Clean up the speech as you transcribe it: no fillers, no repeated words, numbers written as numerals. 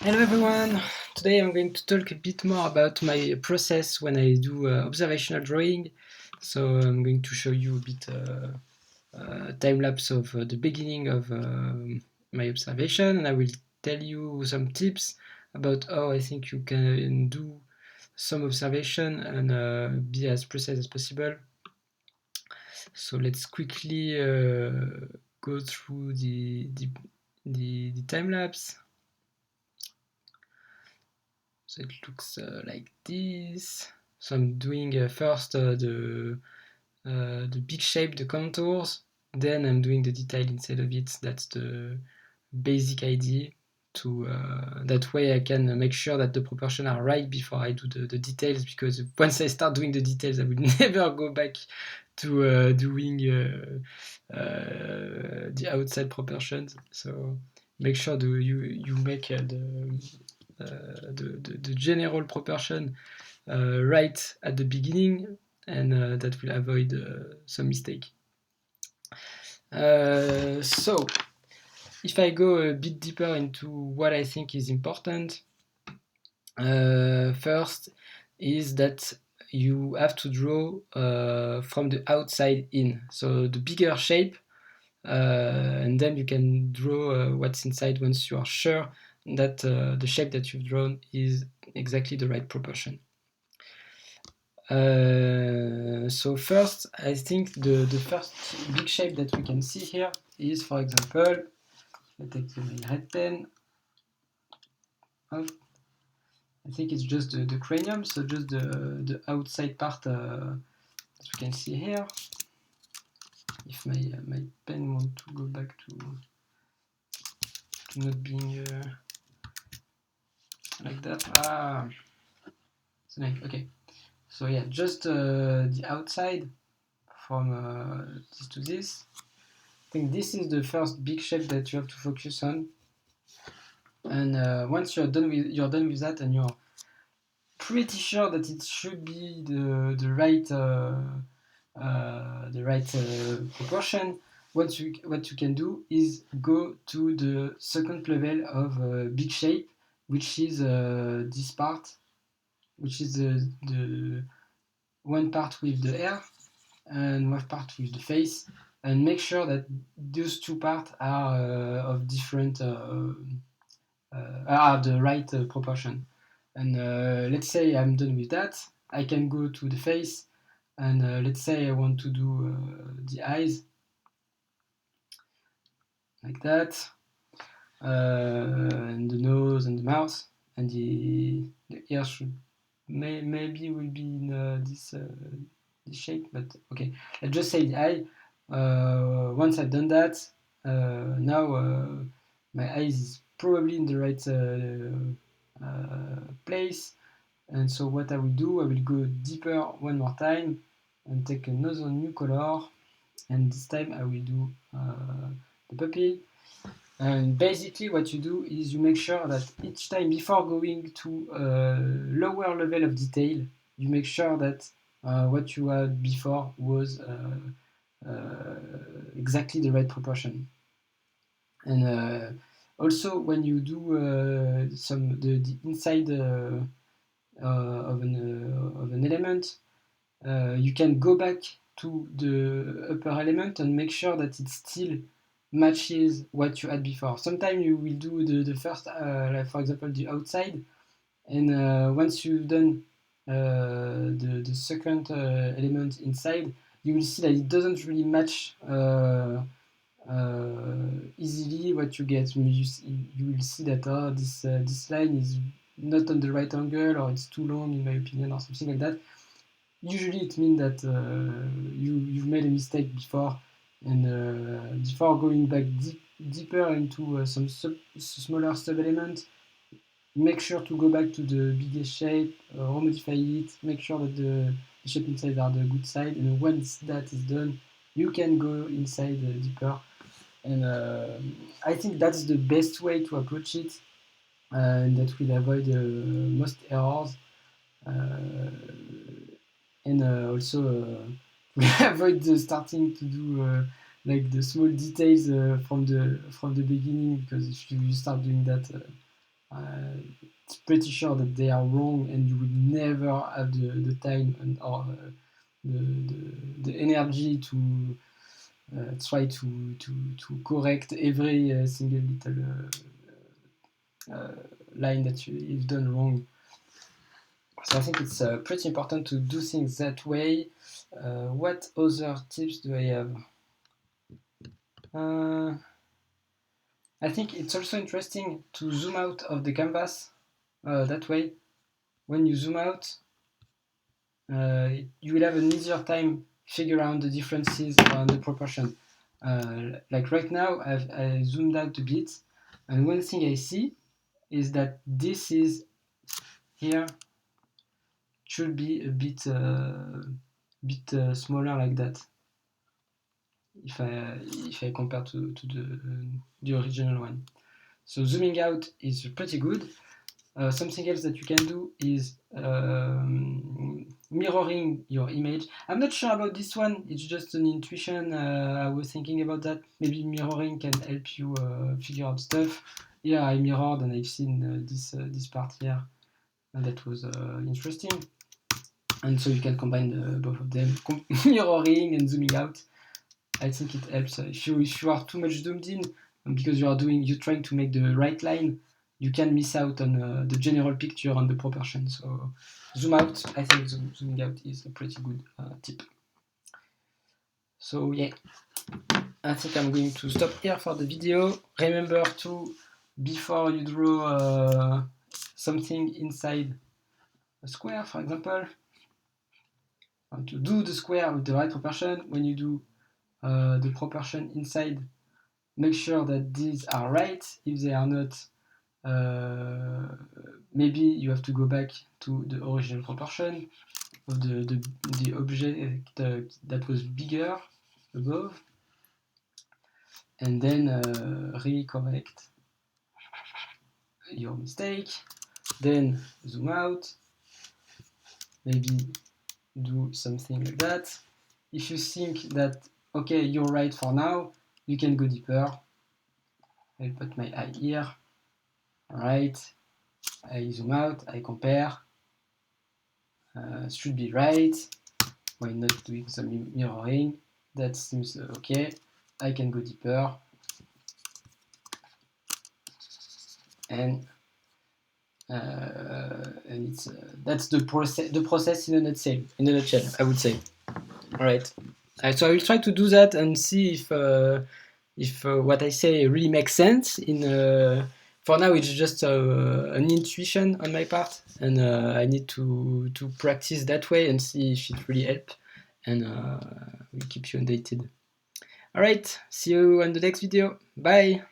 Hello everyone! Today I'm going to talk a bit more about my process when I do observational drawing. So I'm going to show you a bit time lapse of the beginning of my observation, and I will tell you some tips about how I think you can do some observation and be as precise as possible. So let's quickly go through the time lapse. So it looks like this. So I'm doing first the big shape, the contours, then I'm doing the detail inside of it. That's the basic idea. That way I can make sure that the proportions are right before I do the details, because once I start doing the details I will never go back to doing the outside proportions. So make sure you make the general proportion right at the beginning, and that will avoid some mistake. So if I go a bit deeper into what I think is important, first is that you have to draw from the outside in. So the bigger shape, and then you can draw what's inside once you are sure that the shape that you've drawn is exactly the right proportion. So first, I think the first big shape that we can see here is, for example, I take my red pen. I think it's just the cranium, so just the outside part that we can see here. If my pen wants to go back to not being like that. So like, okay. So yeah, just the outside from this to this. I think this is the first big shape that you have to focus on. And once you're done with that, and you're pretty sure that it should be the right proportion, what you can do is go to the second level of big shape, which is this part, which is the one part with the hair and one part with the face, and make sure that those two parts are of different are the right proportion. And let's say I'm done with that, I can go to the face, and let's say I want to do the eyes like that, and the nose and the mouth, and the ear should maybe will be in this shape, but okay, let's just say the eye. Once I've done that, now my eyes is probably in the right place. And so what I will do, I will go deeper one more time and take another new color, and this time I will do the pupil. And basically what you do is you make sure that each time before going to a lower level of detail, you make sure that what you had before was exactly the right proportion. And also when you do the inside of an element, you can go back to the upper element and make sure that it still matches what you had before. Sometimes you will do the first, like for example, the outside, and once you've done the second element inside, you will see that it doesn't really match easily what you get. You will see that this line is not on the right angle, or it's too long in my opinion, or something like that. Usually it means that you've made a mistake before, and before going back deeper into some smaller sub-elements, make sure to go back to the biggest shape, remodify it, make sure that the shape inside are the good side, and once that is done, you can go inside deeper. And I think that's the best way to approach it, and that will avoid most errors. Uh, and also avoid starting to do like the small details from the beginning, because if you start doing that, it's pretty sure that they are wrong, and you will never have the time or the energy to try to correct every single little line that you've done wrong. So I think it's pretty important to do things that way. What other tips do I have? I think it's also interesting to zoom out of the canvas that way. When you zoom out, you will have an easier time figure out the differences on the proportion. Like right now, I zoomed out a bit, and one thing I see is that this is here should be a bit smaller like that. If I compare to the original one. So zooming out is pretty good. Something else that you can do is mirroring your image. I'm not sure about this one, it's just an intuition. I was thinking about that. Maybe mirroring can help you figure out stuff. Here I mirrored and I've seen this part here, and that was interesting. And so you can combine both of them, mirroring and zooming out. I think it helps. If you are too much zoomed in, because you're trying to make the right line, you can miss out on the general picture on the proportion. So zoom out. I think zooming out is a pretty good tip. So yeah, I think I'm going to stop here for the video. Remember to, before you draw something inside a square, for example, to do the square with the right proportion, when you do the proportion inside, make sure that these are right. If they are not, maybe you have to go back to the original proportion of the object that was bigger above, and then recorrect your mistake, then zoom out, maybe do something like that. If you think that, okay, you're right for now, you can go deeper. I put my eye here. Alright, I zoom out, I compare. Should be right. Why not doing some mirroring? That seems okay. I can go deeper. And it's that's the process in a nutshell, I would say. All right. So I will try to do that and see if what I say really makes sense. For now, it's just an intuition on my part, and I need to practice that way and see if it really helps. And we'll keep you updated. All right. See you on the next video. Bye.